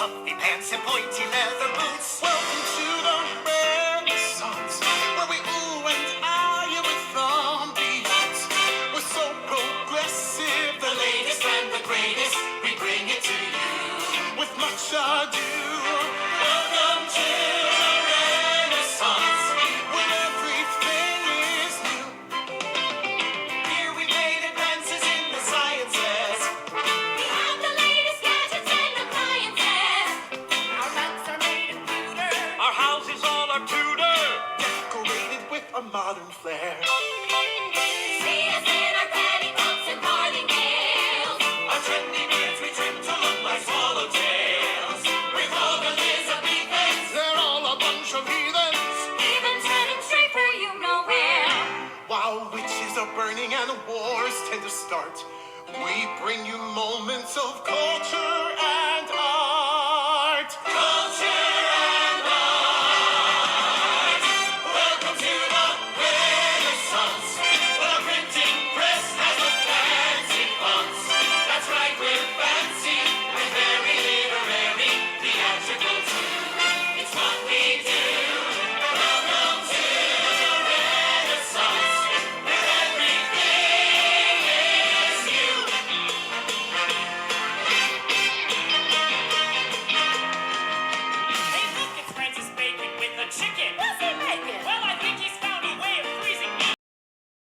puffy pants and pointy leather boots. Welcome to the Renaissance, where we ooh and ah you with beats. We're so progressive, The latest and the greatest, we bring it to you. with much ado. Welcome to the Renaissance. Where everything is new. Here we made advances in the sciences. We have the latest gadgets and appliances. Our beds are made of pewter. Our houses all are Tudor. Decorated with a modern flair. See us in our petticoats and farthingales. Our trendy beards we trim to look like swallowtails. With all the Elizabethans, They're all a bunch of heathens. Even turning straight for you nowhere. While witches are burning and wars tend to start, we bring you moments of culture